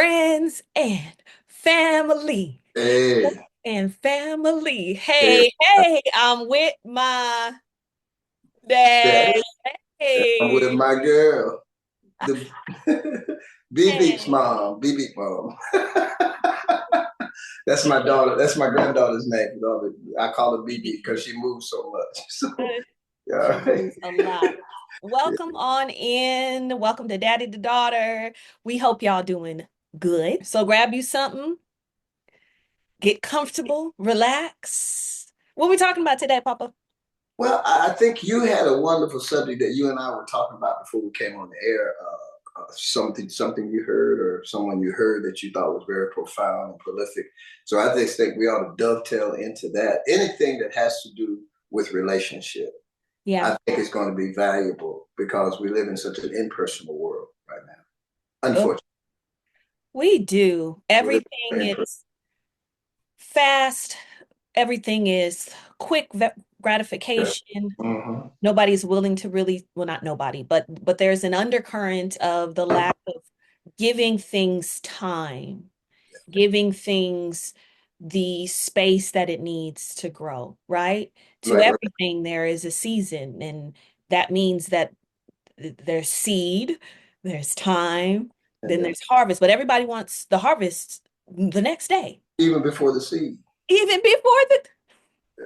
friends and family. Hey, And family. hey, Hey, I'm with my dad. Daddy, I'm with Hey, my girl, the BB's hey. mom, BB mom. That's my daughter. That's my granddaughter's name. I call her BB because she moves so much. So, She yeah, moves a lot. yeah. Welcome on in. Welcome to Daddy to Daughter. We hope y'all doing good. So grab you something, get comfortable, relax. What we talking about today, Papa? Well, I think you had a wonderful subject that you and I were talking about before we came on the air. Something you heard or someone you heard that you thought was very profound and prolific. So I just think we ought to dovetail into that. Anything that has to do with relationship, Yeah, I think it's going to be valuable because we live in such an impersonal world right now. oh, Unfortunately, we do. we live Everything in impersonal. is fast. Everything is quick gratification. Mm-hmm. Nobody's willing to really, well, not nobody, but there's an undercurrent of the lack of giving things time, giving things the space that it needs to grow, right? To Right, right. everything there is a season, and that means that there's seed, there's time, And then then there's harvest, but everybody wants the harvest the next day, even before the seed. even before the Yeah,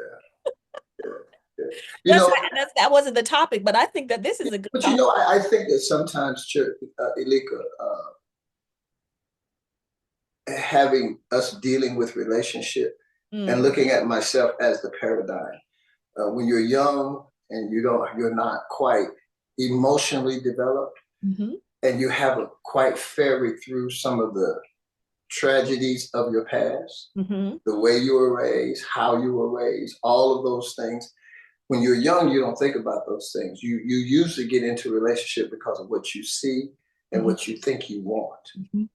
yeah, yeah. You know, that wasn't the topic, but I think that this is a good but topic. I think that sometimes, Church, Elika, having us dealing with relationship and Mm, looking at myself as the paradigm. When you're young and you're not quite emotionally developed, hmm and you haven't quite ferried through some of the tragedies of your past, hmm the way you were raised, how you were raised, all of those things. When you're young, you don't think about those things. You usually get into a relationship because of what you see and hmm what you think you want. hmm You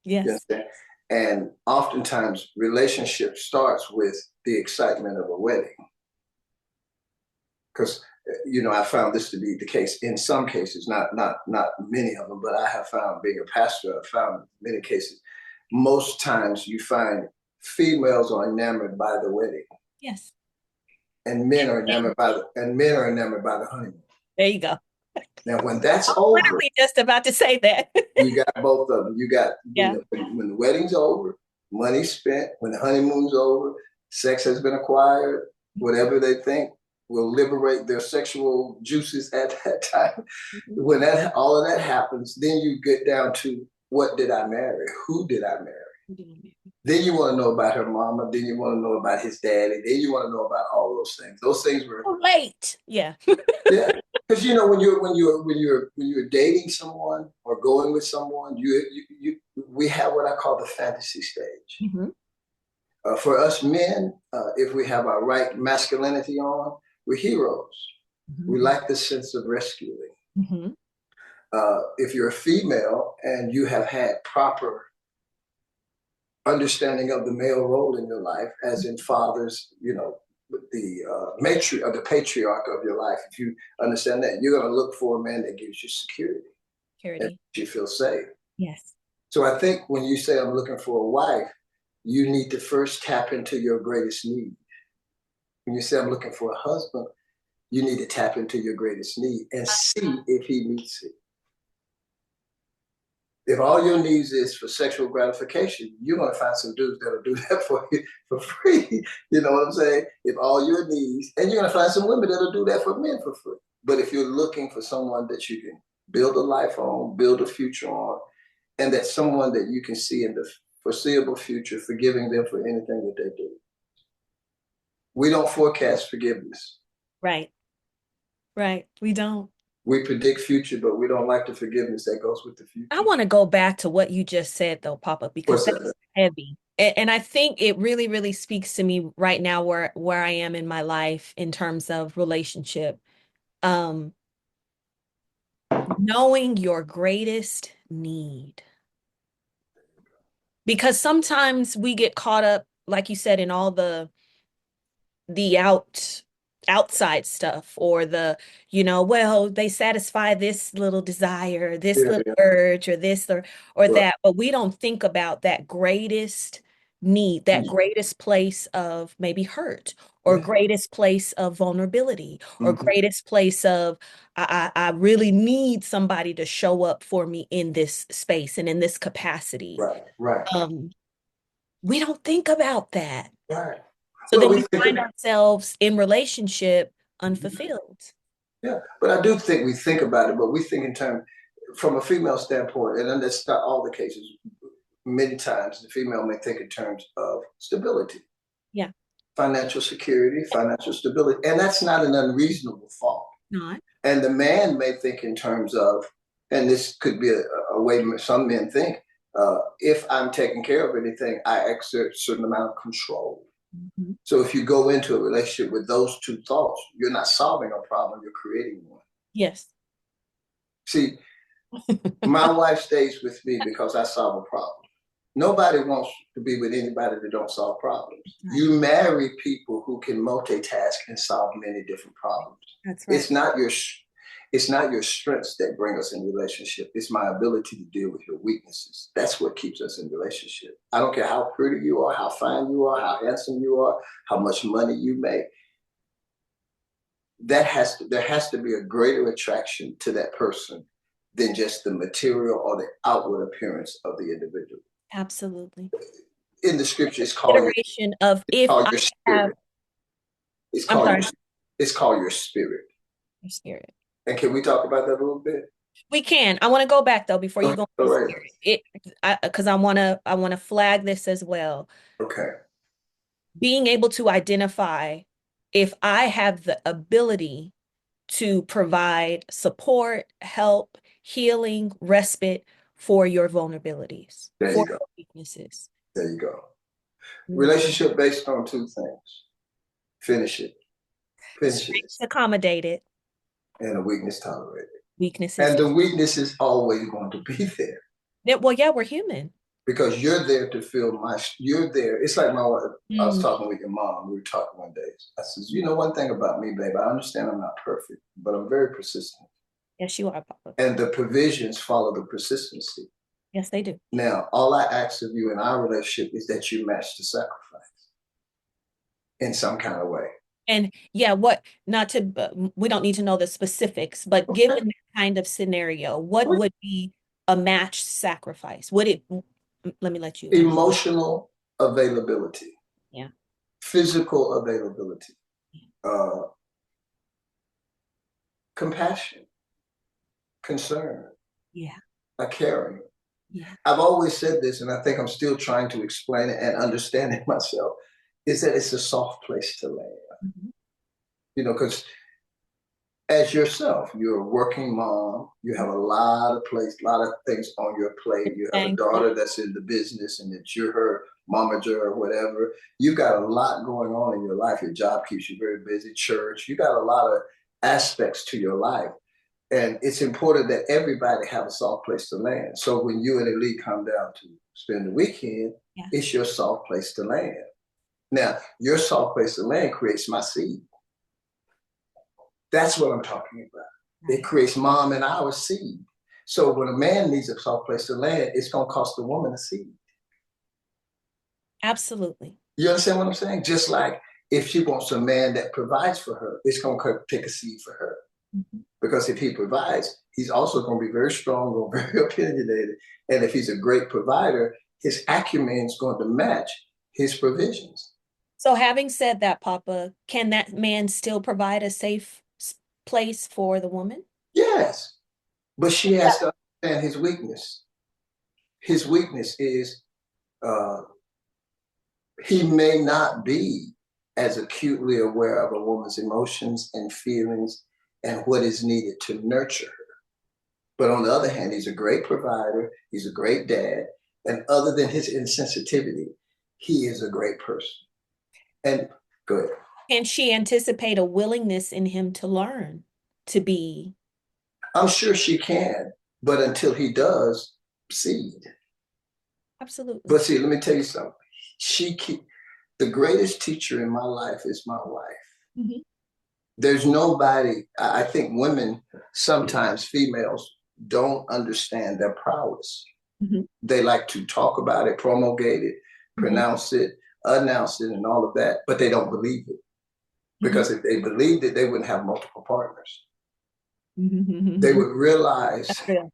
Yes. understand? And oftentimes, relationship starts with the excitement of a wedding. Because I found this to be the case in some cases, not many of them, but I have found being a pastor, I've found many cases. Most times, you find females are enamored by the wedding, Yes. and men are enamored by the honeymoon. There you go. Now, when that's I'm over, literally just about to say that. you got both of them. You got Yeah. when the wedding's over, money's spent. When the honeymoon's over, sex has been acquired. Whatever they think will liberate their sexual juices at that time. Mhm. When that all of that happens, then you get down to what did I marry? Who did I marry? Then you want to know about her mama. Then you want to know about his daddy. Then you want to know about all those things. Those things were Oh, late. Yeah. yeah, because when you're dating someone or going with someone, we have what I call the fantasy stage. hmm For us men, if we have our right masculinity on, we're heroes. We hmm like the sense of rescuing. hmm If you're a female and you have had proper understanding of the male role in your life, as in fathers, the matriarch or the patriarch of your life, if you understand that, you're going to look for a man that gives you security and Security. you feel safe. Yes. So I think when you say I'm looking for a wife, you need to first tap into your greatest need. When you say I'm looking for a husband, you need to tap into your greatest need and see if he meets it. If all your needs is for sexual gratification, you're gonna find some dudes that'll do that for you for free. You know what I'm saying? If all your needs, and you're gonna find some women that'll do that for men for free. But if you're looking for someone that you can build a life on, build a future on, and that's someone that you can see in the foreseeable future, forgiving them for anything that they do. We don't forecast forgiveness. Right. Right. We don't. We predict future, but we don't like the forgiveness that goes with the I future. want to go back to what you just said though, Papa, because What's that's that? heavy. And I think it really, really speaks to me right now where I am in my life in terms of relationship. Um, knowing your greatest need. Because sometimes we get caught up, like you said, in all the outside stuff or well, they satisfy this little desire, this Yeah, little yeah, urge, or this or right. that, but we don't think about that greatest need, that Mm, greatest place of maybe hurt, or yeah. greatest place of vulnerability, or Hmm. greatest place of I really need somebody to show up for me in this space and in this capacity. Right, right, Um, we don't think about that. right. So Well, then we we think find of, ourselves in relationship unfulfilled. yeah, but I do think we think about it, but we think in terms from a female standpoint, and then that's not all the cases. Many times, the female may think in terms of stability, Yeah, financial security, financial stability, and that's not an unreasonable thought. not. And the man may think in terms of, and this could be a way some men think, if I'm taking care of anything, I exert a certain amount of control. Mhm. So if you go into a relationship with those two thoughts, you're not solving a problem, you're creating one. Yes. See, my wife stays with me because I solve a problem. Nobody wants to be with anybody that don't solve problems. Right. You marry people who can multitask and solve many different problems. That's right. It's not your it's not your strengths that bring us in relationship. It's my ability to deal with your weaknesses. That's what keeps us in relationship. I don't care how pretty you are, how fine you are, how handsome you are, how much money you make. There has to be a greater attraction to that person than just the material or the outward appearance of the individual. Absolutely. In the scripture, Iteration of if called I your have, spirit. It's I'm called sorry, your it's called your spirit. your spirit. And can we talk about that a little bit? We can. I want to go back though before you Okay, go all into right. spirit. Because I want to flag this as well. Okay. Being able to identify if I have the ability to provide support, help, healing, respite for your vulnerabilities, There for you go. your weaknesses. There you go. Mm. Relationship based on two things. Finish it. Finish it. Strengths accommodated, And a weakness tolerated. weaknesses. And the weakness is always going to be there. Yeah, well, yeah, we're human. Because you're there to feel you're there. It's like I was Mm. talking with your mom. We were talking one day. I says, you know, one thing about me, babe, I understand I'm not perfect, but I'm very persistent. Yes, you are, Papa. And the provisions follow the persistency. Yes, they do. Now, all I ask of you in our relationship is that you match the sacrifice in some kind of way. And yeah, not to, we don't need to know the specifics, but Okay. given that kind of scenario, what Okay. would be a matched sacrifice? Let me let you answer. Emotional availability, Yeah. physical availability, Yeah. uh, compassion, concern, Yeah. a caring. Yeah. I've always said this, and I think I'm still trying to explain it and understand it myself, is that it's a soft place to land. Mhm. You know, because as yourself, you're a working mom, you have a lot of things on your plate. You have a Thank you. daughter that's in the business and that you're her momager or whatever. You've got a lot going on in your life. Your job keeps you very busy, church. You got a lot of aspects to your life. And it's important that everybody have a soft place to land. So when you and Elite come down to spend the weekend, Yeah. it's your soft place to land. Now, your soft place to land creates my seed. That's what I'm talking about. It Right. creates mom and our seed. So when a man needs a soft place to land, it's going to cost the woman a seed. Absolutely. You understand what I'm saying? Just like if she wants a man that provides for her, it's going to take a seed for her. Mhm. Because if he provides, he's also going to be very strong or very opinionated. And if he's a great provider, his acumen is going to match his provisions. So having said that, Papa, can that man still provide a safe place for the woman? Yes, but she has to understand his weakness. His weakness is uh, he may not be as acutely aware of a woman's emotions and feelings and what is needed to nurture her. But on the other hand, he's a great provider, he's a great dad, and other than his insensitivity, he is a great person. And go ahead. Can she anticipate a willingness in him to learn, to be? I'm sure she can, but until he does, seed. Absolutely. But see, let me tell you something. The greatest teacher in my life is my wife. Mhm. There's nobody, I think women, sometimes females, don't understand their prowess. Mhm, They like to talk about it, promulgate it, mhm, pronounce it, announce it, and all of that, but they don't believe it. mhm, Because if they believed it, they wouldn't have multiple partners. mhm, They mhm. would realize That's real.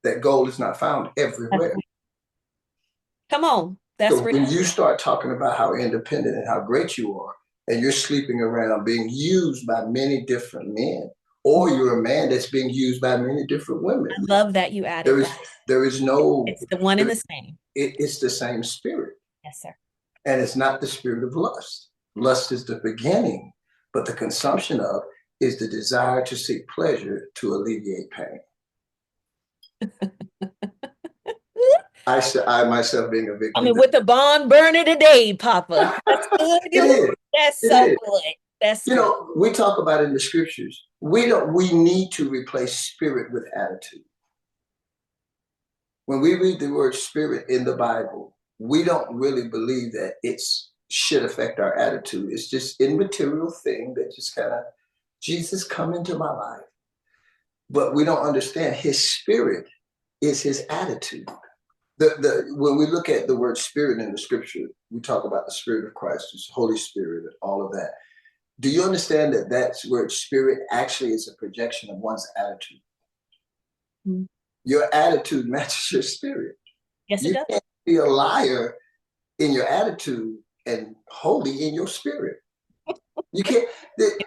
that gold is not found That's everywhere. real. Come on. That's So real. when you start talking about how independent and how great you are, and you're sleeping around being used by many different men, or Mhm. you're a man that's being used by many different women, I love that you there added is that. there is no It's the one and there, the same. it's the same spirit, Yes, sir. and it's not the spirit of lust. Lust is the beginning, but the consumption of is the desire to seek pleasure to alleviate pain. I myself being a I victim of mean, that. with the bond burner today, Papa. That's good. It You. is. That's It so is. good. That's You good. know, we talk about in the scriptures. We need to replace spirit with attitude. When we read the word spirit in the Bible, we don't really believe that it's should affect our attitude. It's just immaterial thing that just kind of Jesus come into my life. But we don't understand his spirit is his attitude. The when we look at the word spirit in the scripture, we talk about the spirit of Christ, the Holy Spirit, and all of that. Do you understand that that's where spirit actually is a projection of one's attitude? Mhm. Your attitude matches your spirit. Yes, it You does. can't be a liar in your attitude and holy in your spirit. You can't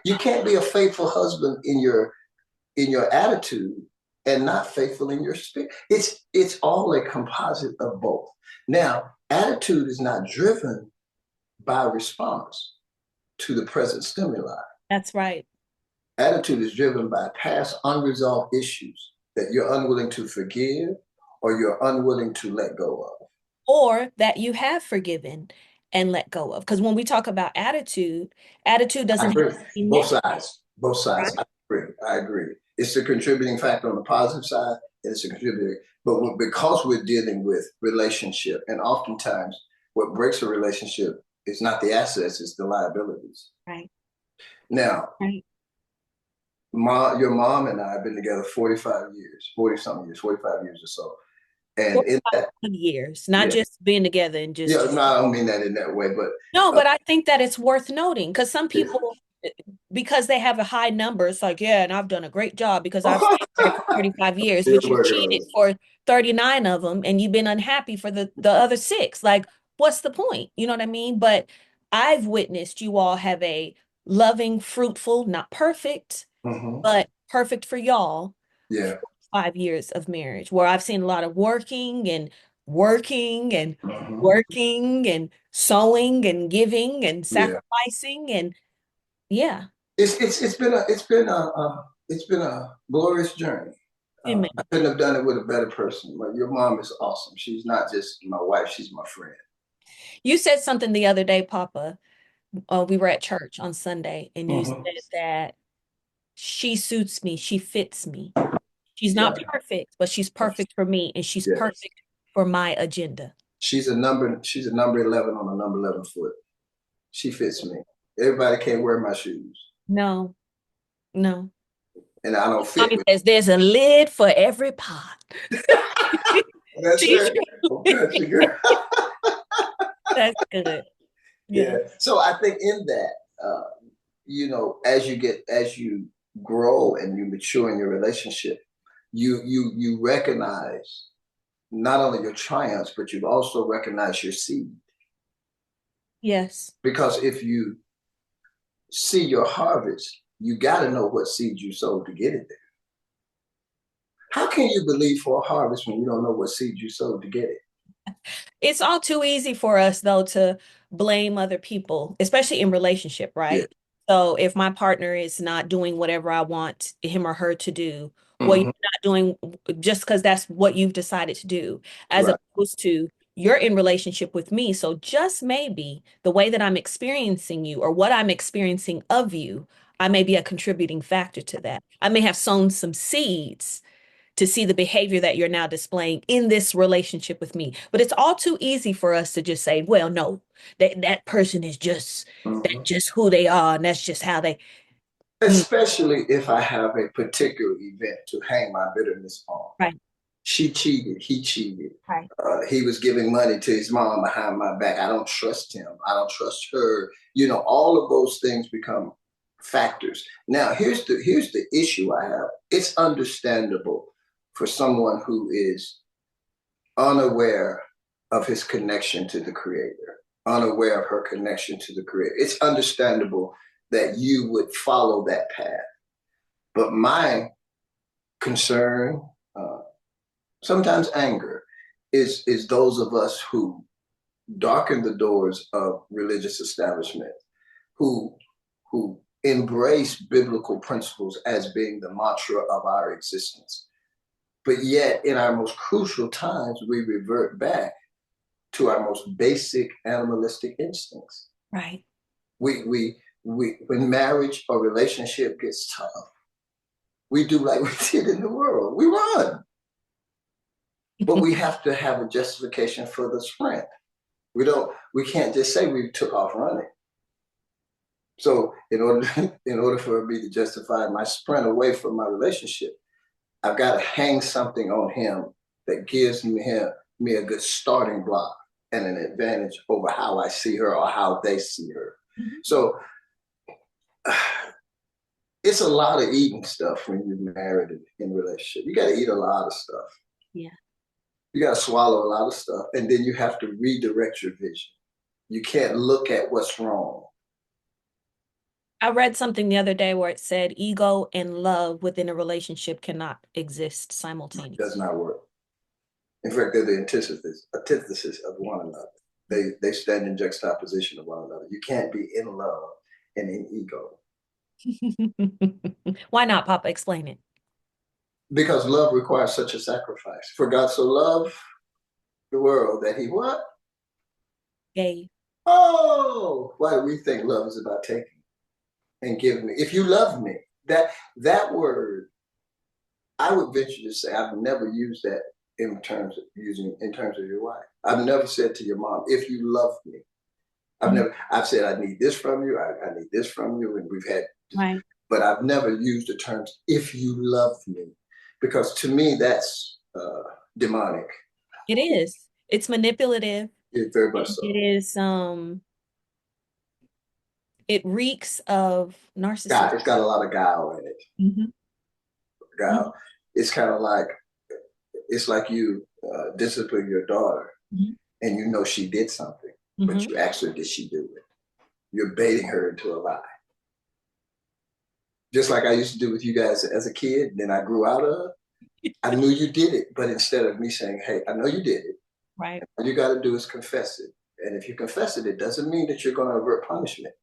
you can't be a faithful husband in your attitude and not faithful in your spirit. It's all a composite of both. Now, attitude is not driven by response to the present stimuli. That's right. Attitude is driven by past unresolved issues that you're unwilling to forgive or you're unwilling to let go of. Or that you have forgiven and let go of. Because when we talk about attitude, attitude I doesn't have agree. to be Both negative, sides. Both sides. right? I agree. I agree. It's a contributing factor on the positive side, and it's a contributing. But because we're dealing with relationship, and oftentimes what breaks a relationship is not the assets, it's the liabilities. Right. Now, Right. your mom and I have been together 45 years, 40 something years, 45 years or so. And in that, 45 years, not yeah, just being together and yeah, just no, I don't mean that in that way, but no, but I think that it's worth noting because some yeah. people, because they have a high number, it's like, yeah, and I've done a great job because I've stayed married for 35 years, Still but you working cheated on it. for 39 of them and you've been unhappy for the other six. Like, what's the point? You know what I mean? But I've witnessed you all have a loving, fruitful, not perfect, Mm-hmm. but perfect for y'all Yeah. 5 years of marriage, where I've seen a lot of working and Mm-hmm. working and sowing and giving and Yeah. sacrificing and yeah. It's been a glorious journey. I Amen. couldn't have done it with a better person. But your mom is awesome. She's not just my wife; she's my friend. You said something the other day, Papa. We were at church on Sunday, and you Mm-hmm. said that she suits me, she fits me. She's not Yeah. perfect, but she's perfect for me, and she's Yes. perfect for my agenda. She's a number. She's a number 11 on a number 11 foot. She fits me. Everybody can't wear my shoes, No, no. and I don't fit Mommy with. says there's a lid for every pot. That's She right. Oh, truly- country girl. That's good. Yeah. Yeah. So I think in that, as you grow and you mature in your relationship, you recognize not only your triumphs, but you also recognize your seed. Yes. Because if you see your harvest, you got to know what seed you sowed to get it there. How can you believe for a harvest when you don't know what seed you sowed to get it? It's all too easy for us though to blame other people, especially in relationship, Yeah. right? So if my partner is not doing whatever I want him or her to do, well, you're Mm-hmm. not doing just because that's what you've decided to do, as Right. opposed to you're in relationship with me. So just maybe the way that I'm experiencing you or what I'm experiencing of you, I may be a contributing factor to that. I may have sown some seeds to see the behavior that you're now displaying in this relationship with me. But it's all too easy for us to just say, well, no, that person is just that's Mm-hmm. just who they are, and that's just how they. Mm, especially if I have a particular event to hang my bitterness on. right, She cheated. He cheated. right. He was giving money to his mom behind my back. I don't trust him. I don't trust her. All of those things become factors. Now, here's the issue I have. It's understandable for someone who is unaware of his connection to the Creator, unaware of her connection to the Creator. It's understandable that you would follow that path. But my concern, uh, sometimes anger, is those of us who darken the doors of religious establishment, who who embrace biblical principles as being the mantra of our existence. But yet, in our most crucial times, we revert back to our most basic animalistic instincts. Right. We when marriage or relationship gets tough, we do like we did in the world. We run, but we have to have a justification for the sprint. We can't just say we took off running. So in order for me to justify my sprint away from my relationship, I've got to hang something on him that gives me a good starting block and an advantage over how I see her or how they see her. Mhm. So it's a lot of eating stuff when you're married in a relationship. You got to eat a lot of stuff. Yeah. You got to swallow a lot of stuff, and then you have to redirect your vision. You can't look at what's wrong. I read something the other day where it said ego and love within a relationship cannot exist It does simultaneously. not work. In fact, they're the antithesis of one another. They stand in juxtaposition of one another. You can't be in love and in ego, Why not, Papa? Explain it. because love requires such a sacrifice. For God so loved the world that he what? Gay. Oh, why do we think love is about taking and giving me? If you love me, that word, I would venture to say I've never used that in terms of your wife. I've never said to your mom, if you love me. Mhm. I've said I need this from you, I need this from you, and we've had, Right. but I've never used the terms if you love me, because to me that's demonic. It is. It's manipulative. It very much It so. is it reeks of God, narcissism. it's got a lot of guile in it. Hmm. Guile. It's kind of like it's like you discipline your daughter, Hmm. and you know she did something, but Hmm. you ask her, did she do it? You're baiting her into a lie. Just like I used to do with you guys as a kid, and then I grew out of. I knew you did it, but instead of me saying, "Hey, I know you did it," Right. all you got to do is confess it. And if you confess it, it doesn't mean that you're going to avert punishment,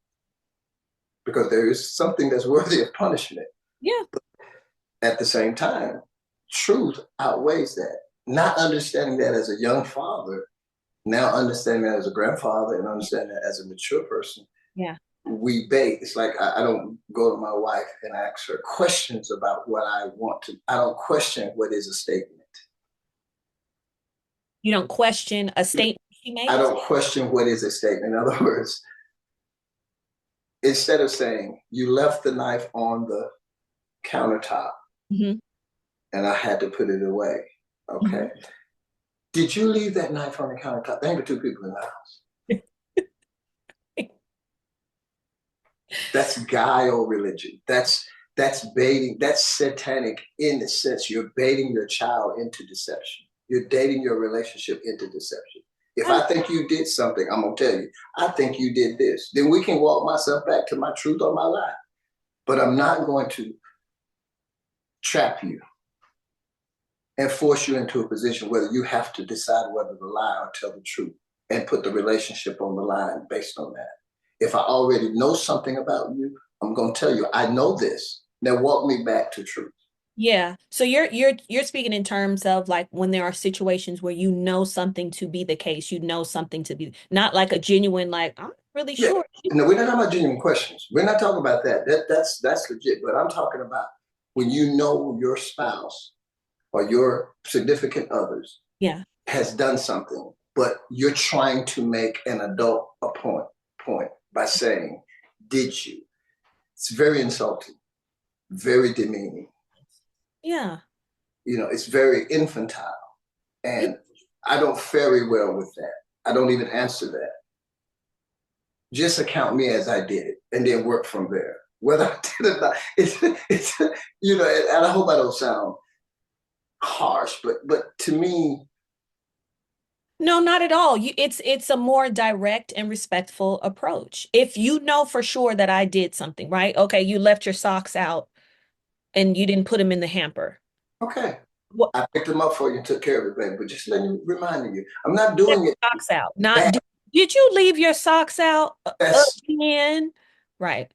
because there is something that's worthy of punishment. Yeah. At the same time, truth outweighs that. Not understanding that as a young father, now understanding that as a grandfather, and understanding that as a mature person, Yeah. we bait. It's like I don't go to my wife and ask her questions about what I want to. I don't question what is a statement. You don't question a statement she I makes. don't question what is a statement. In other words, instead of saying you left the knife on the countertop Hmm. and I had to put it away. Okay. Hmm. Did you leave that knife on the countertop? There ain't but two people in the house. That's guile religion. That's baiting. That's satanic in the sense you're baiting your child into deception. You're dating your relationship into deception. If I think you did something, I'm gonna tell you, I think you did this. Then we can walk myself back to my truth or my lie. But I'm not going to trap you and force you into a position where you have to decide whether to lie or tell the truth and put the relationship on the line based on that. If I already know something about you, I'm going to tell you, I know this. Now walk me back to truth. Yeah. So you're speaking in terms of like when there are situations where you know something to be the case, you know something to be not like a genuine like I'm really Yeah. sure. No, we're not talking about genuine questions. We're not talking about that. That's legit. But I'm talking about when you know your spouse or your significant others Yeah. has done something, but you're trying to make an adult a point by saying, "Did you?" It's very insulting. very demeaning. Yeah. It's very infantile. Yeah. And I don't fare well with that. I don't even answer that. Just account me as I did it and then work from there. Whether I did it or not, it's and I hope I don't sound harsh, but to me, No, not at all. It's a more direct and respectful approach. If you know for sure that I did something, right? Okay, you left your socks out and you didn't put them in the hamper. okay, What I picked them up for you and took care of it, baby. But just let me remind you, I'm not left doing it socks out? Not bad. did you leave your socks out That's again? Right.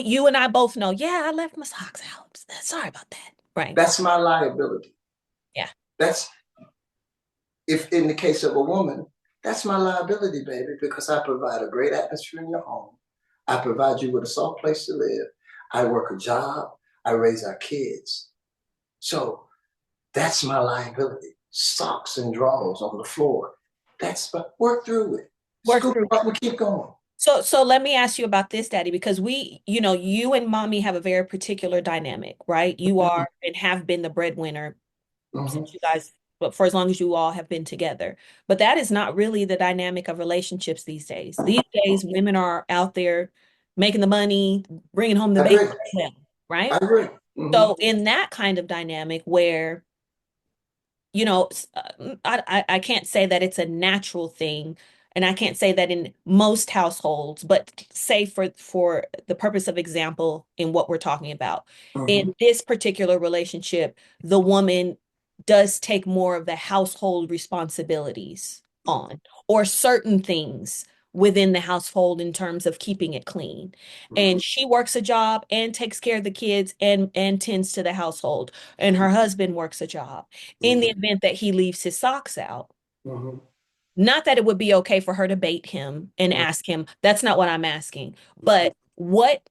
You and I both know, yeah, I left my socks out. Sorry about that. Right. that's my liability. Yeah. That's if in the case of a woman, that's my liability, baby, because I provide a great atmosphere in your home. I provide you with a soft place to live. I work a job. I raise our kids. So that's my liability. Socks and drawers on the floor. That's work through it. Work Scoop through. up and keep going. So let me ask you about this, Daddy, because you and mommy have a very particular dynamic, right? You Mm-hmm. are and have been the breadwinner Mm-hmm. since you guys, but for as long as you all have been together. But that is not really the dynamic of relationships these days. These days, women are out there making the money, bringing home the I bacon, agree. I right? agree. Mm-hmm. So in that kind of dynamic where I can't say that it's a natural thing, and I can't say that in most households, but say for the purpose of example in what we're talking about. In Mm-hmm. this particular relationship, the woman does take more of the household responsibilities on, or certain things within the household in terms of keeping it clean. Mm-hmm. And she works a job and takes care of the kids and tends to the household, and her husband works a job in the Mm-hmm. event that he leaves his socks out. Mm-hmm. Not that it would be okay for her to bait him and ask him. That's not what I'm asking. But what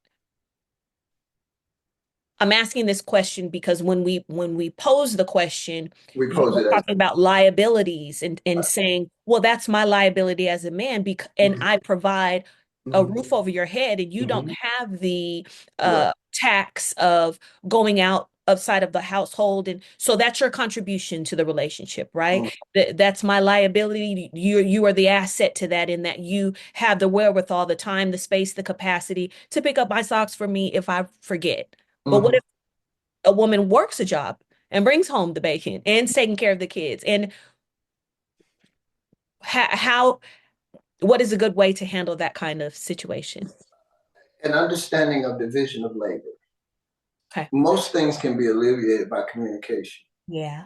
I'm asking this question because when we pose the question, We you pose were it as talking about liabilities and saying, well, that's my liability as a man because and mm-hmm. I provide a Mm-hmm. roof over your head and you don't Mm-hmm. have the Right. tax of going out outside of the household, and so that's your contribution to the relationship, right? Mm-hmm. That's my liability. You are the asset to that in that you have the wherewithal, the time, the space, the capacity to pick up my socks for me if I forget. But what Mm-hmm. if a woman works a job and brings home the bacon and is taking care of the kids? And how what is a good way to handle that kind of situation? An understanding of division of labor. Okay. Most things can be alleviated by communication. Yeah.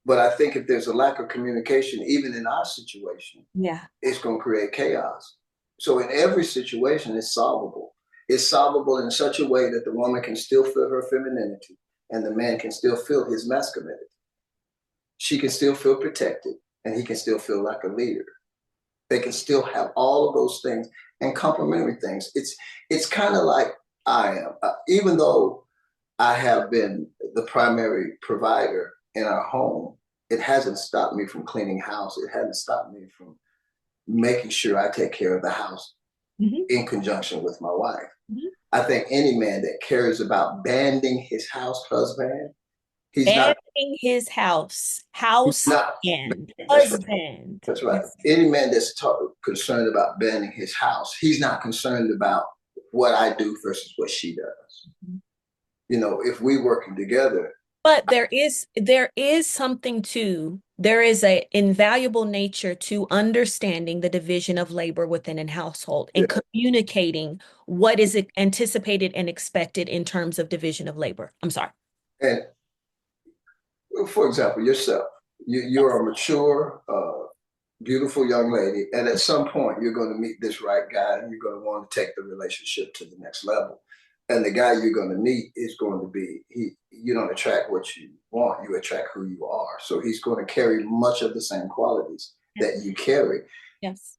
But I think if there's a lack of communication, even in our situation, Yeah. it's going to create chaos. So in every situation, it's solvable. It's solvable in such a way that the woman can still feel her femininity and the man can still feel his masculinity. She can still feel protected and he can still feel like a leader. They can still have all of those things and complementary things. It's kind of like I am, even though I have been the primary provider in our home. It hasn't stopped me from cleaning house. It hasn't stopped me from making sure I take care of the house Hmm. in conjunction with my wife. Hmm. I think any man that cares about banding his house husband, he's not, Banding his house, he's house not, and that's right. husband. That's right. Any man that's concerned about banding his house, he's not concerned about what I do versus what she does. If we working together, But there is something to there is a invaluable nature to understanding the division of labor within a household and yeah. communicating what is anticipated and expected in terms of division of labor. I'm sorry. And for example, yourself, you're Yes. a mature, beautiful young lady, and at some point you're going to meet this right guy, and you're going to want to take the relationship to the next level. And the guy you're going to meet is going to be he. You don't attract what you want; you attract who you are. So he's going to carry much of the same qualities Yes. that you carry, Yes.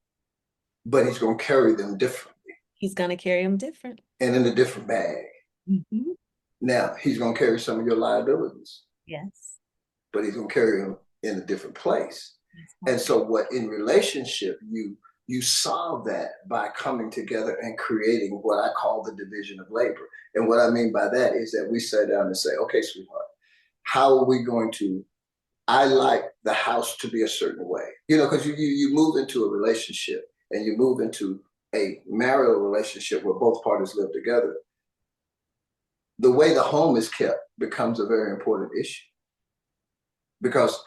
but he's going to carry them differently He's gonna carry them different. and in a different bag. Mhm. Now he's going to carry some of your liabilities, Yes. but he's going to carry them in a different place. That's And right. so, what in relationship you You solve that by coming together and creating what I call the division of labor. And what I mean by that is that we sit down and say, okay, sweetheart, how are we going to, I like the house to be a certain way, because you move into a relationship and you move into a marital relationship where both parties live together. The way the home is kept becomes a very important issue because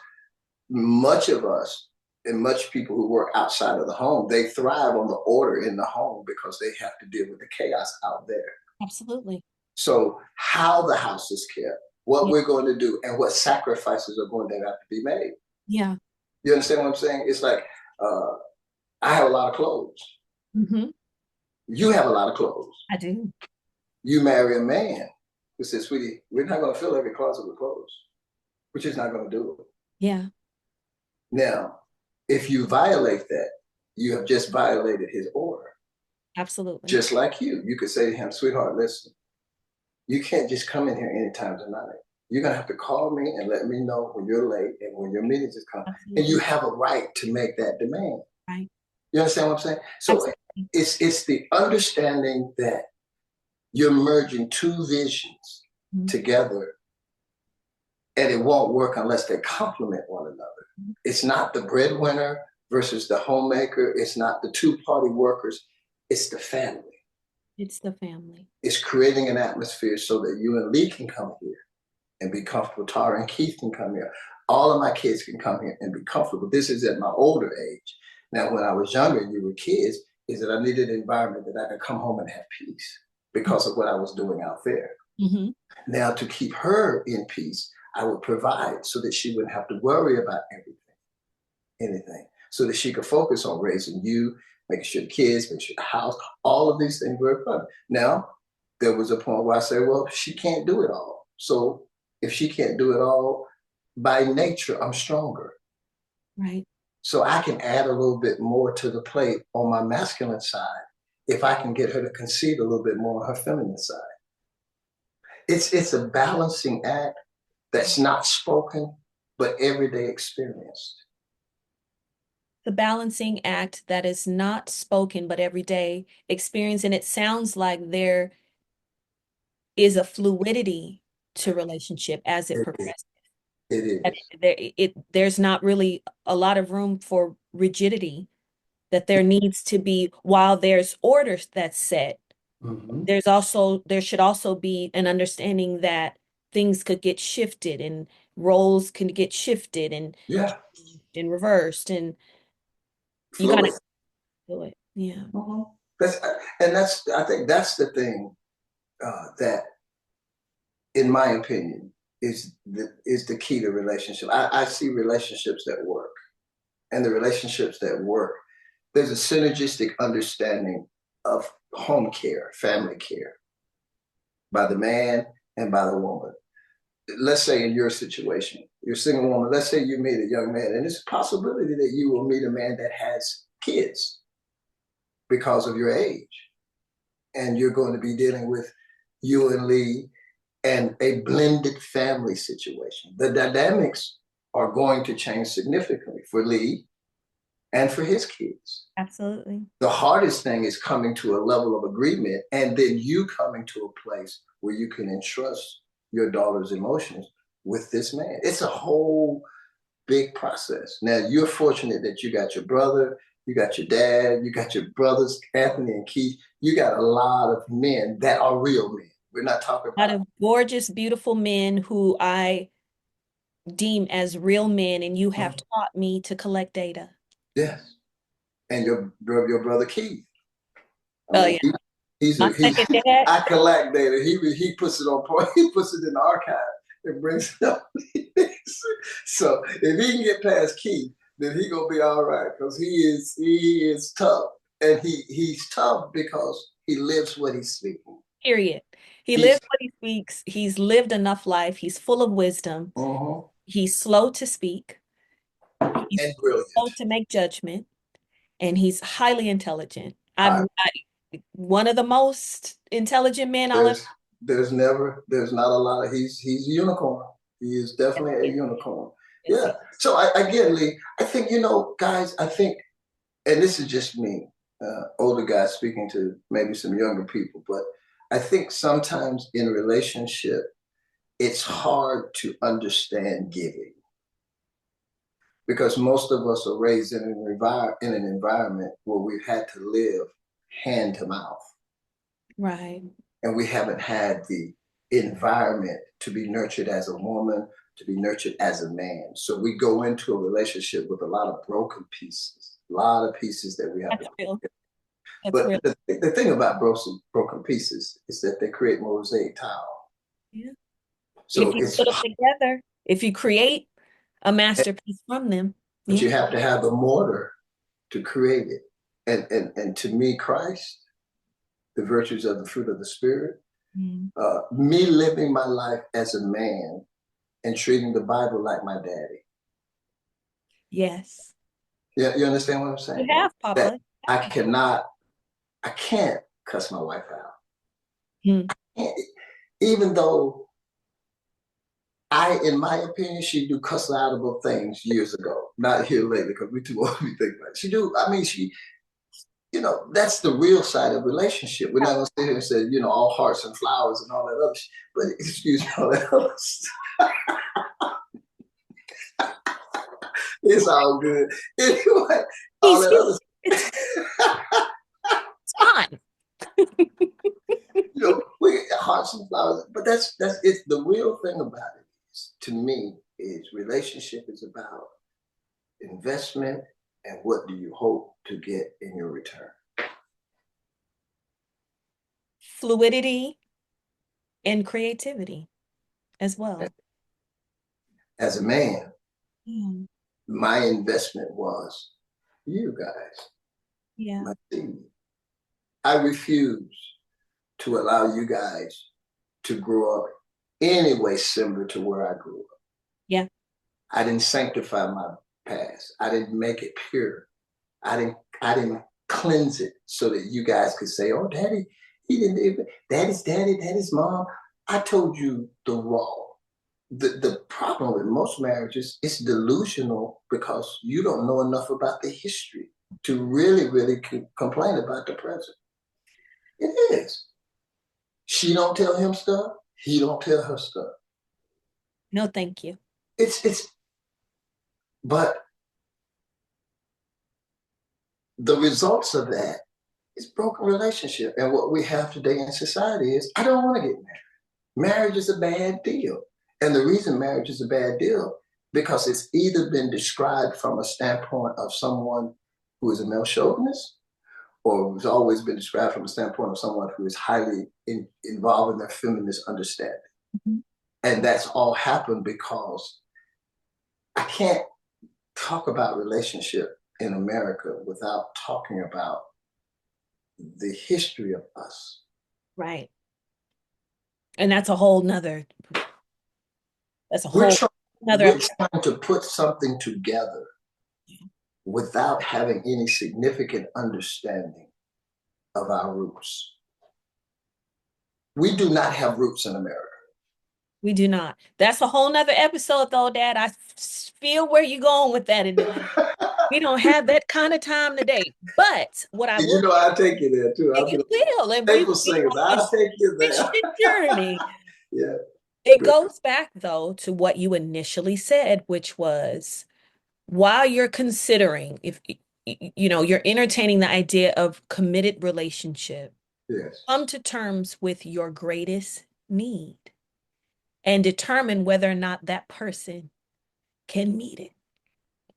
much of us and much people who work outside of the home, they thrive on the order in the home because they have to deal with the chaos out there. Absolutely. So how the house is kept, what Yeah. we're going to do, and what sacrifices are going to have to be made. Yeah. You understand what I'm saying? It's like uh, I have a lot of clothes. Hmm. You have a lot of clothes. I do. You marry a man who says, sweetie, we're not going to fill every closet with clothes. We're just not going to do it. Yeah. Now, if you violate that, you have just violated his order. Absolutely. Just like you could say to him, sweetheart, listen, you can't just come in here anytime tonight. You're going to have to call me and let me know when you're late and when your meetings is coming. And you Absolutely. have a right to make that demand. Right. You understand what I'm saying? So Absolutely. it's the understanding that you're merging two visions Mhm. together and it won't work unless they complement one another. It's not the breadwinner versus the homemaker. It's not the two-party workers. It's the family. It's the family. It's creating an atmosphere so that you and Lee can come here and be comfortable. Tara and Keith can come here. All of my kids can come here and be comfortable. This is at my older age. Now, when I was younger and you were kids, is that I needed an environment that I could come home and have peace because of what I was doing out there. Mm-hmm. Now, to keep her in peace, I would provide so that she wouldn't have to worry about anything, so that she could focus on raising you, making sure the kids, making sure the house, all of these things were fun. Now, there was a point where I said, well, she can't do it all. So if she can't do it all, by nature, I'm stronger. Right. So I can add a little bit more to the plate on my masculine side if I can get her to concede a little bit more on her feminine side. It's a balancing act that's not spoken, but everyday experienced. The balancing act that is not spoken but everyday experience. And it sounds like there is a fluidity to relationship as it It is. progresses. It That is. there's not really a lot of room for rigidity, that there needs to be, while there's orders that's set, Mm-hmm. there should also be an understanding that things could get shifted and roles can get shifted Yeah. and reversed, and you gotta Fluid. do it. Yeah. Mm-hmm. That's and that's I think that's the thing that, in my opinion, is the key to relationship. I see relationships that work, and the relationships that work, there's a synergistic understanding of home care, family care by the man and by the woman. Let's say in your situation, you're a single woman. Let's say you meet a young man, and it's a possibility that you will meet a man that has kids because of your age, and you're going to be dealing with you and Lee and a blended family situation. The dynamics are going to change significantly for Lee and for his kids. Absolutely. The hardest thing is coming to a level of agreement and then you coming to a place where you can entrust your daughter's emotions with this man. It's a whole big process. Now, you're fortunate that you got your brother, you got your dad, you got your brothers, Anthony and Keith. You got a lot of men that are real men. We're not talking A lot about, of gorgeous, beautiful men who I deem as real men, and you have taught me to collect data. yes, and your brother Keith. I Oh mean, yeah. he's My a he's second dad. I collect data. He puts it on point. He puts it in the archive and brings it up. So if he can get past Keith, then he gonna be all right because he is tough, and he's tough because he lives what he's speaking. Period. He He's lives what he speaks. He's lived enough life. He's full of wisdom. uh-huh, He's slow to speak. He's and brilliant. slow to make judgment, and he's highly intelligent. High. One of the most intelligent men I'll ever. There's not a lot of he's a unicorn. He is definitely a Yes, unicorn. yes, Yeah. yes. So again, Lee, I think guys. I think and this is just me, older guys speaking to maybe some younger people, but I think sometimes in relationship, it's hard to understand giving because most of us are raised in in an environment where we've had to live hand to mouth, Right. and we haven't had the environment to be nurtured as a woman, to be nurtured as a man. So we go into a relationship with a lot of broken pieces, a lot of pieces that we have to. That's real. That's But real. the thing about broken pieces is that they create mosaic tile. Yeah. If So you it's, put them together, if you create a masterpiece from them, but yeah. you have to have the mortar to create it. And to me, Christ, the virtues of the fruit of the Spirit, Mm. me living my life as a man and treating the Bible like my daddy. Yes. Yeah, you understand what I'm You saying? have, That Papa. I cannot, I can't cuss my wife out. Mm. Even though in my opinion, she do cuss outable things years ago. Not here lately because we too old to be thinking like she do. I mean, that's the real side of relationship. We're not gonna sit here and say, all hearts and flowers and all that other shit. But excuse me, all that other stuff. It's all good. Anyway, all He's that human. other It's stuff. fine. We hearts and flowers. But that's it's the real thing about it is to me is relationship is about investment and what do you hope to get in your return. Fluidity and creativity as well. As a man, Yeah. my investment was you guys, Yeah. my seed. I refuse to allow you guys to grow up any way similar to where I grew up. Yeah. I didn't sanctify my past. I didn't make it pure. I didn't cleanse it so that you guys could say, "Oh, daddy, he didn't even daddy's daddy, daddy's mom." I told you the raw. The problem with most marriages is delusional because you don't know enough about the history to really complain about the present. It is. She don't tell him stuff. He don't tell her stuff. No, thank you. It's but the results of that is broken relationship. And what we have today in society is I don't want to get married. Marriage is a bad deal. And the reason marriage is a bad deal because it's either been described from a standpoint of someone who is a male chauvinist or it's always been described from a standpoint of someone who is highly involved in their feminist understanding. Mhm. And that's all happened because I can't talk about relationship in America without talking about the history of us. Right. And that's a We're whole trying, another we're episode. trying to put something together without having any significant understanding of our roots. We do not have roots in America. We do not. That's a whole nother episode though, Dad. I feel where you're going with that individual. We don't have that kind of time today. But what I will I take you there too. and I'll be you like will, and we faithful will be singers. on I'll this take you there. Christian journey. Yeah, It good. goes back though to what you initially said, which was while you're considering if you're entertaining the idea of committed relationship, Yes. come to terms with your greatest need and determine whether or not that person can meet it.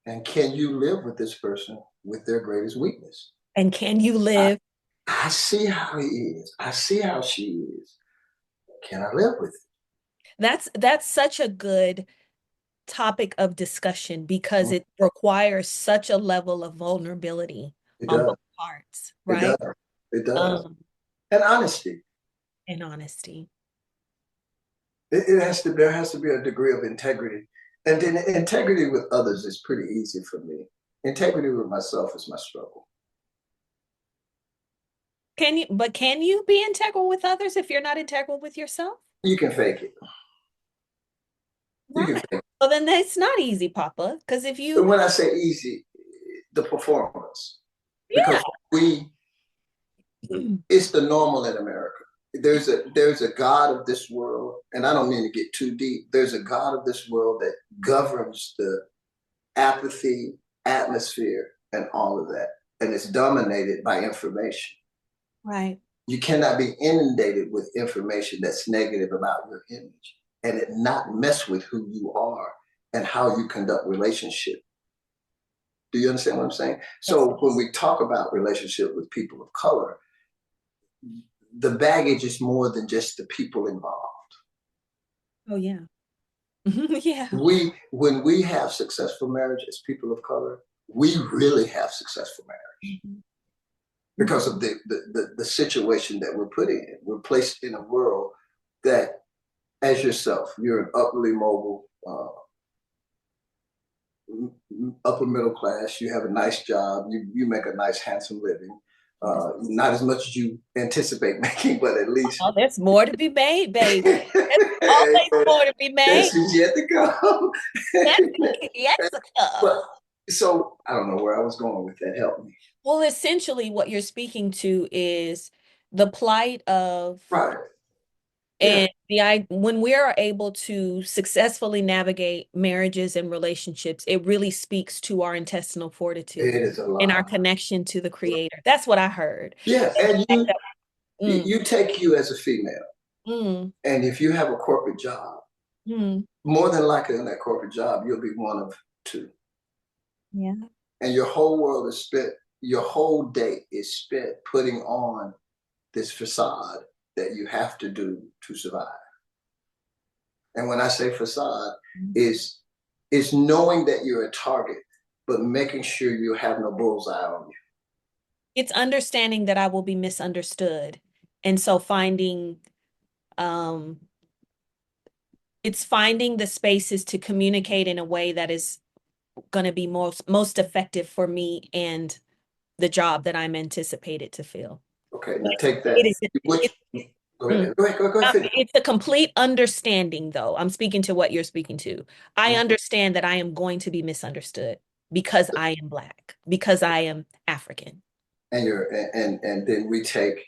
And can you live with this person with their greatest weakness? And can you I, live? I see how he is. I see how she is. Can I live with it? That's such a good topic of discussion because Mm, it requires such a level of vulnerability it on both does. parts, It right? does. It does. Um, And honesty. and honesty. It has to. There has to be a degree of integrity, and then integrity with others is pretty easy for me. Integrity with myself is my struggle. Can you be integral with others if you're not integral with yourself? You can fake it. You can Right. fake Well, then that's not easy, Papa. Because if it. you, And when I say easy, the performance. Yeah. because we it's the normal in America. There's a God of this world, and I don't mean to get too deep. There's a God of this world that governs the apathy, atmosphere, and all of that. And it's dominated by information. Right. You cannot be inundated with information that's negative about your image and it not mess with who you are and how you conduct relationship. Do you understand what I'm saying? Yes. So when we talk about relationship with people of color, the baggage is more than just the people involved. Oh, yeah. Yeah. When we have successful marriage as people of color, we really have successful marriage Mhm. because of the situation that we're put in. We're placed in a world that, as yourself, you're an upwardly mobile, upper middle class. You have a nice job. You make a nice, handsome living. Yes. Not as much as you anticipate making, but at least Oh, there's more to be made, baby. There's always more to be made. that's who's yet to come. That's yet to But come. so I don't know where I was going with that. Help me. Well, essentially, what you're speaking to is the plight of, Right. Yeah. and when we are able to successfully navigate marriages and relationships, it really speaks to our intestinal It fortitude is a and our lot. connection to the Creator. That's what I heard. Yeah. And the And fact that, mm, you take you as a female, mm, and if you have a corporate job, mm, more than likely in that corporate job, you'll be one of two. yeah, And your whole world is spent, your whole day is spent putting on this facade that you have to do to survive. And when I say facade, is is knowing that you're a target, but making sure you have no bullseye on you. it's understanding that I will be misunderstood. And so um, it's finding the spaces to communicate in a way that is going to be most effective for me and the job that I'm anticipated to fill. Okay, But now take that. it is Which it's go mm, ahead. Go ahead, finish. it's a complete understanding though. I'm speaking to what you're speaking to. I understand that I am going to be misunderstood because I am Black, because I am African. And you're and then we take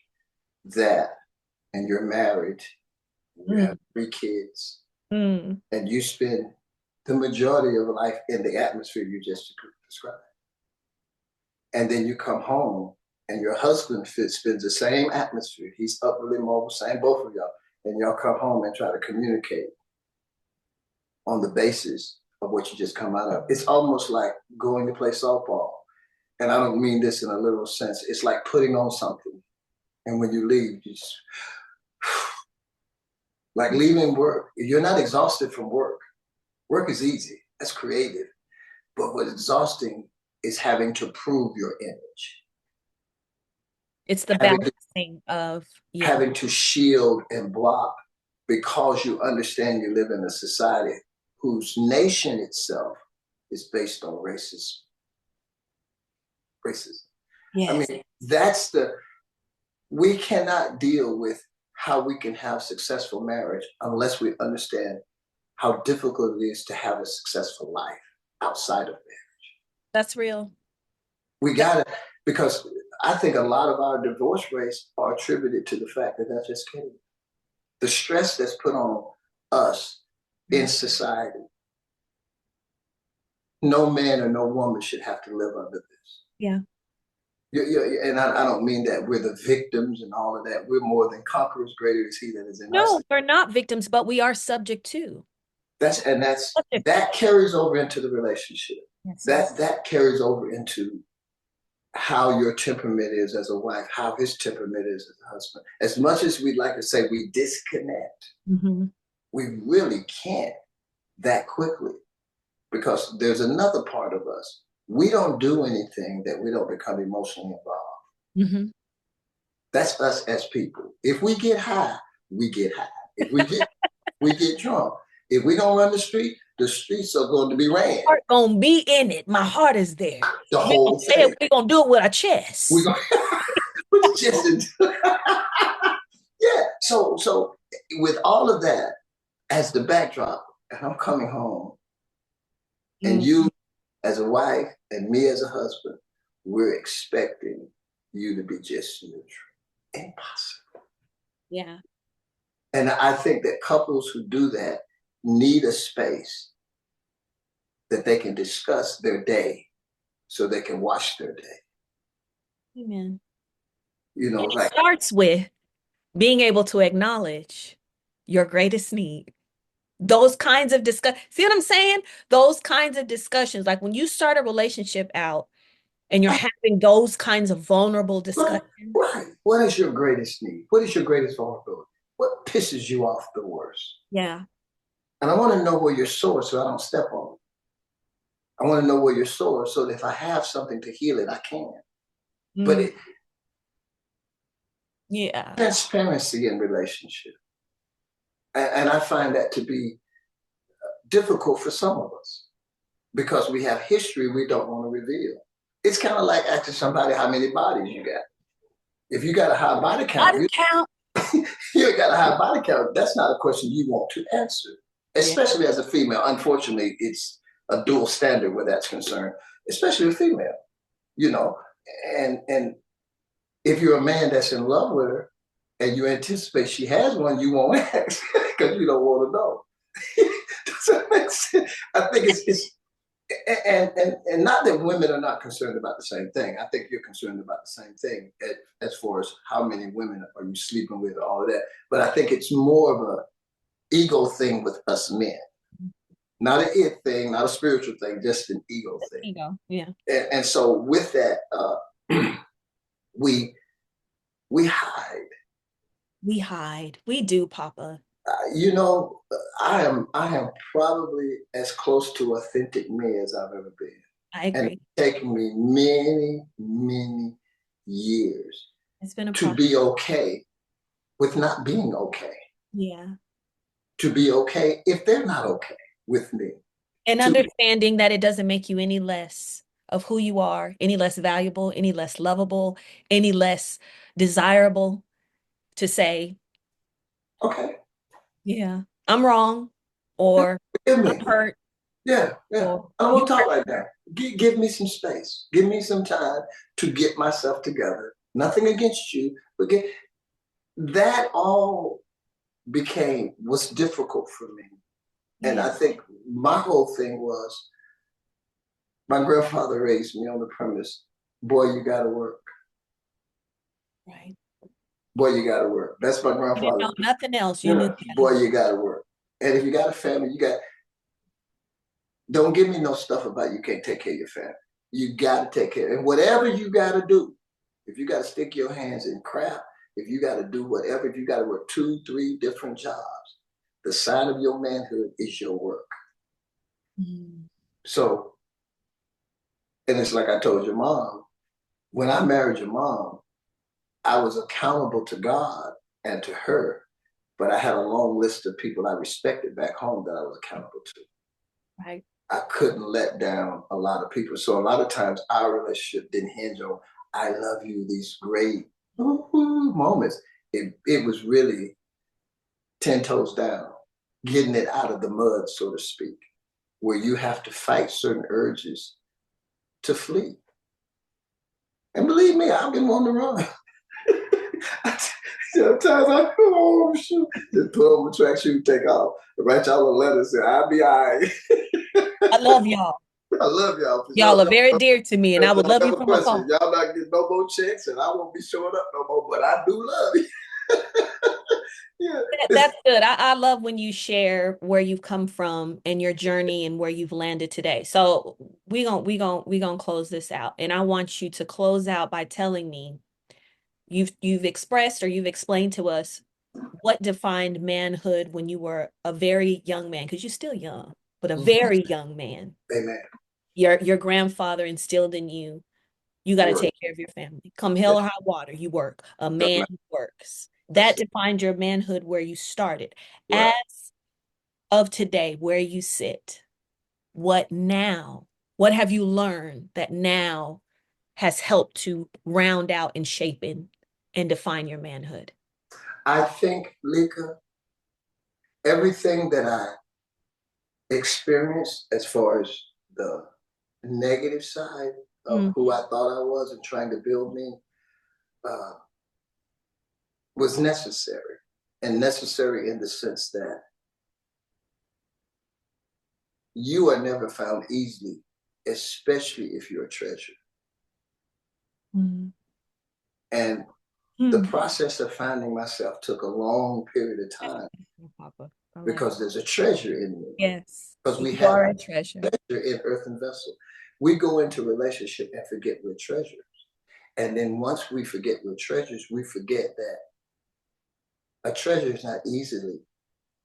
that and you're married, you have Mm, 3 kids, mm. and you spend the majority of life in the atmosphere you just described. And then you come home and your husband spends the same atmosphere. He's upwardly mobile, same both of y'all. And y'all come home and try to communicate on the basis of what you just come out of. It's almost like going to play softball. And I don't mean this in a literal sense. It's like putting on something. And when you leave, you just like leaving work. If you're not exhausted from work, work is easy. That's creative. But what's exhausting is having to prove your image, It's the having to, balancing of, yeah, having to shield and block because you understand you live in a society whose nation itself is based on racism. I yes. mean, we cannot deal with how we can have successful marriage unless we understand how difficult it is to have a successful life outside of it. That's real. We got to, because I think a lot of our divorce rates are attributed to the fact that that's just kidding. The stress that's put on us in Mm. society, no man or no woman should have to live under this. Yeah. And I don't mean that we're the victims and all of that. We're more than conquerors. Greater is He that is in us. No, we're not victims, but we are subject to. Subject to. That carries over into the relationship. Yes, sir. That carries over into how your temperament is as a wife, how his temperament is as a husband. As much as we'd like to say we disconnect, Hmm. we really can't that quickly because there's another part of us. We don't do anything that we don't become emotionally involved. Hmm. That's us as people. If we get high, we get high. If we get drunk. If we don't run the streets are going to be ran. Heart gonna be in it. My heart is there. The We gonna whole say thing. it, we gonna do it with our We chest. gonna put the chest into yeah. So with all of that as the backdrop, and I'm coming home, and Mm, you as a wife and me as a husband, we're expecting you to be just neutral. Impossible. Yeah. And I think that couples who do that need a space that they can discuss their day so they can watch their day. Amen. You know, And it like, starts with being able to acknowledge your greatest need. Those kinds of discuss, see what I'm saying? Those kinds of discussions, like when you start a relationship out and you're having those kinds of vulnerable discussions. right. What is your greatest need? What is your greatest vulnerability? What pisses you off the worst? Yeah. And I want to know where you're sore so I don't step on it. I want to know where you're sore so that if I have something to heal it, I can. But Mm, yeah. transparency in relationship. And I find that to be difficult for some of us because we have history we don't want to reveal. It's kind of like asking somebody how many bodies you got. If you got a high body count, Body count. you got a high body count. That's not a question you want to answer, Yeah. especially as a female. Unfortunately, it's a dual standard where that's concerned, especially a female, you know. And if you're a man that's in love with her and you anticipate she has one, you won't ask because you don't want to know. Does that make sense? I think it's and not that women are not concerned about the same thing. I think you're concerned about the same thing as far as how many women are you sleeping with, all of that. But I think it's more of a ego thing with us men, not an it thing, not a spiritual thing, just an ego thing. Ego. Yeah. And so with that, we we hide. We hide. We do, Papa. You know, I am probably as close to authentic me as I've ever been. I And it's agree. taken me many, many years It's been a to process. be okay with not being okay, Yeah. to be okay if they're not okay with me. And To understanding that it doesn't make you any less of who you are, any less valuable, any less lovable, any less desirable to say, okay, yeah, I'm wrong, or forgive I'm me. hurt, Yeah, yeah. or I don't you want to talk hurt. right now. Give me some space. Give me some time to get myself together. Nothing against you, but that all became was difficult for me. And Yeah, I think my whole thing was my grandfather raised me on the premise, boy, you gotta work. right. Boy, you gotta work. That's my You didn't grandfather. know nothing else. You You knew know, you had to boy, work. you gotta work. And if you got a family, you got don't give me no stuff about you can't take care of your family. You gotta take care. And whatever you gotta do, if you gotta stick your hands in crap, if you gotta do whatever, if you gotta work two, three different jobs, the sign of your manhood is your work. Mm, So, and it's like I told your mom, when I married your mom, I was accountable to God and to her, but I had a long list of people I respected back home that I was accountable to. right. I couldn't let down a lot of people. So a lot of times our relationship didn't hinge on I love you, these great moments. It was really 10 toes down, getting it out of the mud, so to speak, where you have to fight certain urges to flee. And believe me, I've been on the run. Sometimes I go, oh, shoot. Just put on my tracksuit, take off, write y'all a letter, say, I'll be all right. I love y'all. I love y'all for Y'all sure. are very dear to me, and I would love you No from afar. question. Y'all not getting no more checks, and I won't be showing up no more, but I do love you. Yeah. That's good. I love when you share where you've come from and your journey and where you've landed today. So we gonna close this out. And I want you to close out by telling me you've expressed or you've explained to us what defined manhood when you were a very young man, because you're still young, but a Mhm. very young man. Amen. Your grandfather instilled in you, you got to Work. take care of your family. Come Yeah. hell or high water, you work. A Don't man matter. works. That's That it. defined your manhood where you started. As Right. of today, where you sit, what now? What have you learned that now has helped to round out and shape and define your manhood? I think, Lika, everything that I experienced as far as the negative side, of Mm, who I thought I was and trying to build me uh, was necessary. And necessary in the sense that you are never found easily, especially if you're a treasure. mm, And the mm. process of finding myself took a long period of That's time beautiful, Papa. I like because there's a treasure in me. yes. Because we You have are a treasure. treasure in earthen vessel. We go into relationship and forget we're treasure. And then once we forget we're treasures, we forget that a treasure is not easily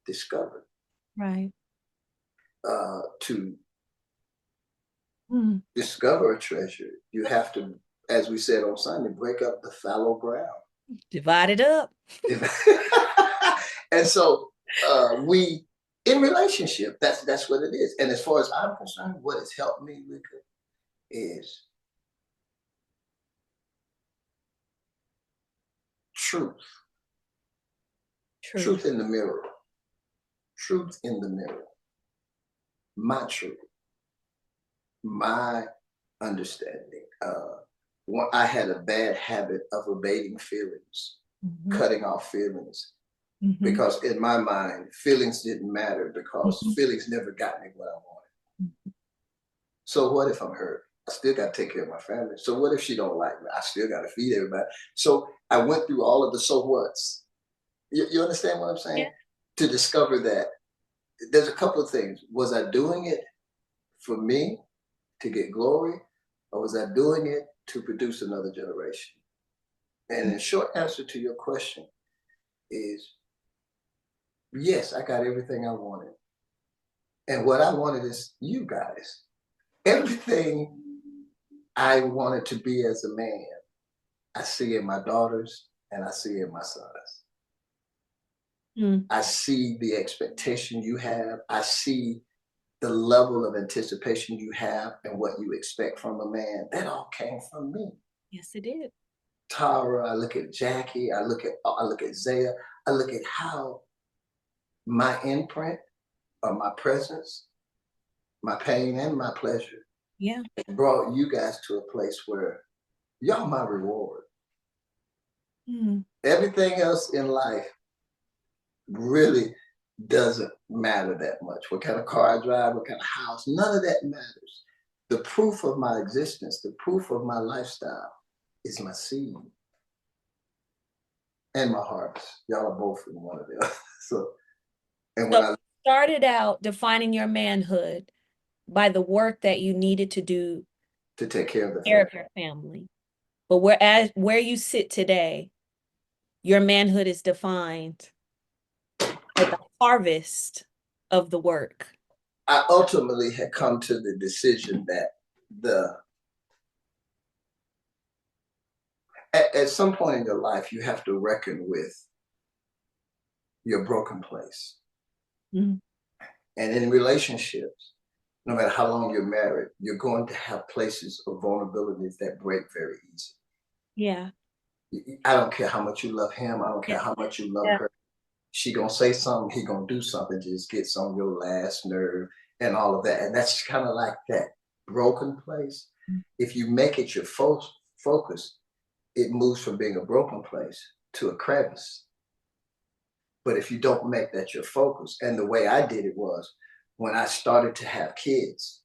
discovered. Right. To Mm. discover a treasure, you have to, as we said on Sunday, break up the fallow ground. Divide it up. And so we in relationship, that's what it is. And as far as I'm concerned, what has helped me, Lika, is truth. Truth. Truth in the mirror. Truth in the mirror. My truth. My understanding. I had a bad habit of evading feelings, Hmm. cutting off feelings, Hmm. because in my mind, feelings didn't matter because Hmm. feelings never got me what I wanted. So what if I'm hurt? I still got to take care of my family. So what if she don't like me? I still got to feed everybody. So I went through all of the so whats. You understand what I'm Yeah. saying? To discover that there's a couple of things. Was I doing it for me to get glory, or was I doing it to produce another generation? And the short answer to your question is yes, I got everything I wanted. And what I wanted is you guys. Everything I wanted to be as a man, I see in my daughters and I see in my sons. Mm. I see the expectation you have. I see the level of anticipation you have and what you expect from a man. That all came from me. Yes, it did. Tara, I look at Jackie, I look at Zaya, I look at how my imprint or my presence, my pain and my pleasure Yeah. brought you guys to a place where y'all my reward. Mm. Everything else in life really doesn't matter that much. What kind of car I drive, what kind of house, none of that matters. The proof of my existence, the proof of my lifestyle is my seed and my harvest. Y'all are both in one of them. So, and when So I started out defining your manhood by the work that you needed to do to take care of the care family, of your family. But where you sit today, your manhood is defined by the harvest of the work. I ultimately had come to the decision that the at some point in your life you have to reckon with your broken place. Mm. And in relationships, no matter how long you're married, you're going to have places of vulnerabilities that break very easy. Yeah. I don't care how much you love him. I don't Yeah. care how much you love Yeah. her. She gonna say something. He gonna do something. Just gets on your last nerve and all of that. And that's kind of like that broken place. If you make it your focus, it moves from being a broken place to a crevice. But if you don't make that your focus, and the way I did it was when I started to have kids,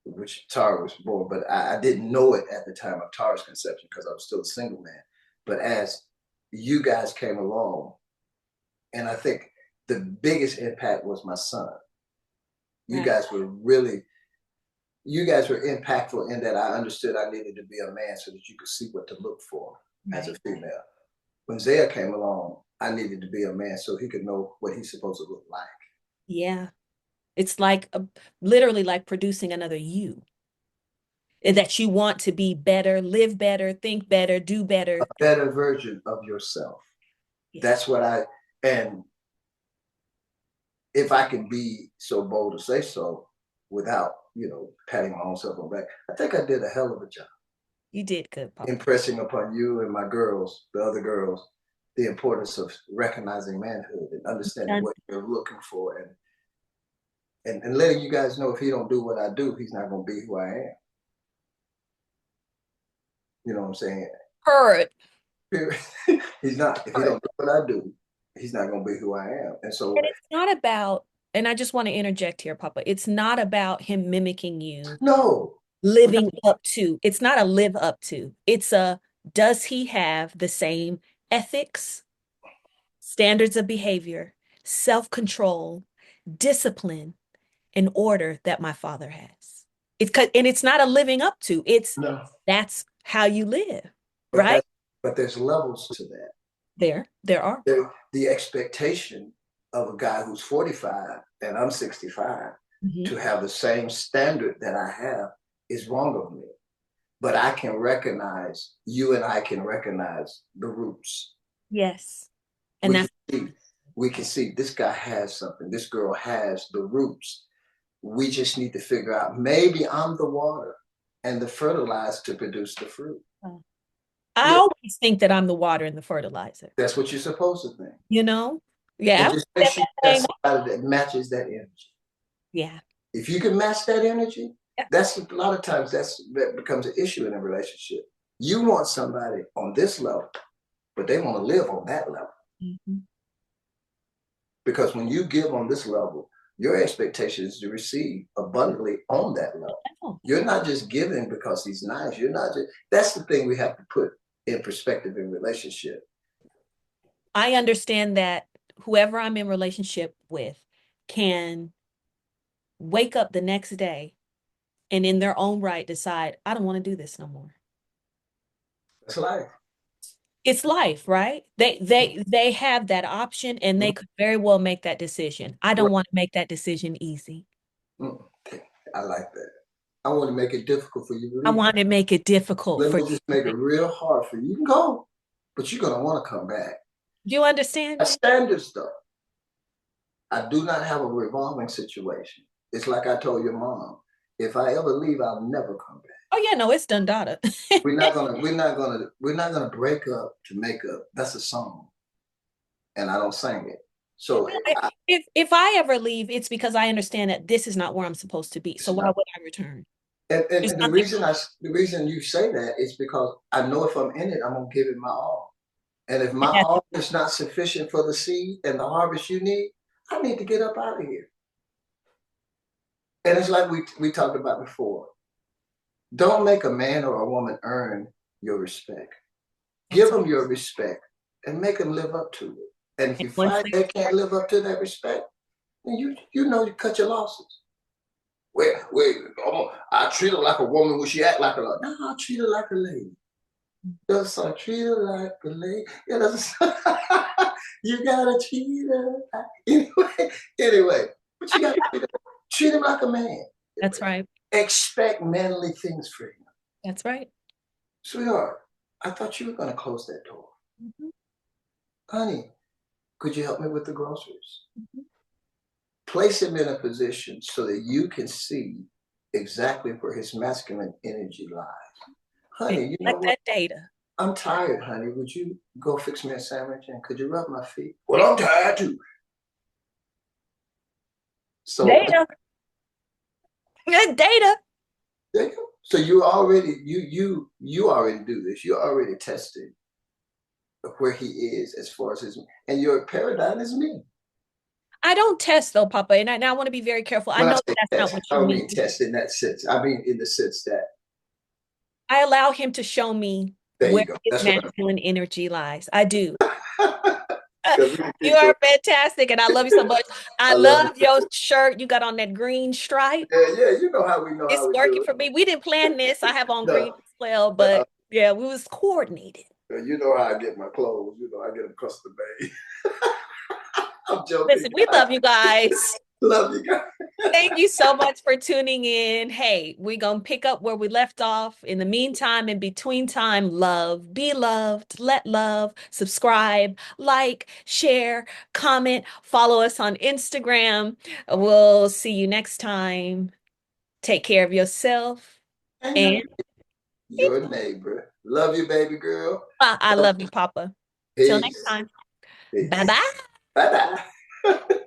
which Tara was born, but I didn't know it at the time of Tara's conception because I was still a single man. But as you guys came along, and I think the biggest impact was my son. You Right. guys were really, you guys were impactful in that I understood I needed to be a man so that you could see what to look for as a Right. female. When Zaya came along, I needed to be a man so he could know what he's supposed to look like. Yeah. It's like literally like producing another you. And that you want to be better, live better, think better, do better. Better version of yourself. Yeah. That's what and if I can be so bold to say so without, patting my own self on the back, I think I did a hell of a job You did good, Papa. impressing upon you and my girls, the other girls, the importance of recognizing manhood and understanding Done. what you're looking for and letting you guys know if he don't do what I do, he's not gonna be who I am. You know what I'm saying? Heard. He's not. If he Heard. don't do what I do, he's not gonna be who I am. And so And it's not about, and I just want to interject here, Papa. It's not about him mimicking you, no, living up to. It's not a live up to. It's a, does he have the same ethics, standards of behavior, self-control, discipline, and order that my father has? And it's not a living up to. It's no. that's how you live, But right? there's levels to that. There are. The expectation of a guy who's 45 and I'm 65 Mhm. to have the same standard that I have is wrong of me. But I can recognize, you and I can recognize the roots. Yes. And We that's can see, we can see this guy has something, this girl has the roots. We just need to figure out maybe I'm the water and the fertilizer to produce the fruit. I Yeah, always think that I'm the water and the fertilizer, that's what you're supposed to think. you know? Yeah, And I just make said sure you that got thing. somebody that matches that energy. Yeah. If you can match that energy, Yeah. that's a lot of times that becomes an issue in a relationship. You want somebody on this level, but they want to live on that level. Mhm. Because when you give on this level, your expectation is to receive abundantly on that level. Oh, You're not just giving because he's nice. You're not just, that's the thing we have to put in perspective in relationship. I understand that whoever I'm in relationship with can wake up the next day and in their own right decide, I don't want to do this no more. That's life. It's life, right? They have that option and they could very well make that decision. I don't Right. want to make that decision easy. I like that. I want to make it difficult for you to I leave. want to make it difficult Let for me you just to make it make. real hard for you. You can go, but you're gonna want to come back. Do you understand That's me? standard stuff. I do not have a revolving situation. It's like I told your mom. If I ever leave, I'll never come back. Oh yeah, no, it's done data. We're not gonna break up to make up. That's a song, and I don't sing it. So If I ever leave, it's because I understand that this is not where I'm supposed to be. So it's why not. would I return? There's And nothing. the reason you say that is because I know if I'm in it, I'm gonna give it my all. And if my And that's all is not sufficient for the seed and the harvest you need, I need to get up out of here. And it's like we talked about before. Don't make a man or a woman earn your respect. Give that's them your respect and make them live up to it. And if and you once find they they can't live up to that respect, then you know you cut your losses. Wait, I treat her like a woman when she act like a lady. No, I treat her like a lady. Does song treat her like a lady? Yeah, that's a song. You gotta treat her like anyway. But you gotta treat him like a man. that's right. Expect manly things for him. That's right. Sweetheart, I thought you were gonna close that door. Mhm, Honey, could you help me with the groceries? mhm. Place him in a position so that you can see exactly where his masculine energy lies. And Honey, you know collect what? that data. I'm tired, honey. Would you go fix me a sandwich and could you rub my feet? Well, I'm tired too. So Data. Good data. there you go. So you already you already do this. You already tested where he is as far as his and your paradigm is me. I don't test though, Papa, and I want to be very careful. I When I know that say that's not test, what I you don't mean. mean test in that sense. I mean in the sense that I allow him to show me there where you go. his That's what masculine energy lies. I do. I'm because we You keep going. are fantastic, and I love you so much. I I love love you. your shirt. You got on that green stripe. Yeah, you know It's how we working do for it. me. We didn't plan this. I have on green No, as well, no, but yeah, we was coordinated. you know how I get my clothes. You know I get them custom made. I'm joking. Listen, we love you guys. Love you guys. Thank you so much for tuning in. Hey, we're going to pick up where we left off. In the meantime, in between time, love, be loved, let love, subscribe, like, share, comment, follow us on Instagram. We'll see you next time. Take care of yourself. And And your neighbor. Love you, baby girl. I love you, Papa. Till next Peace. time. Bye Peace. bye. Bye bye.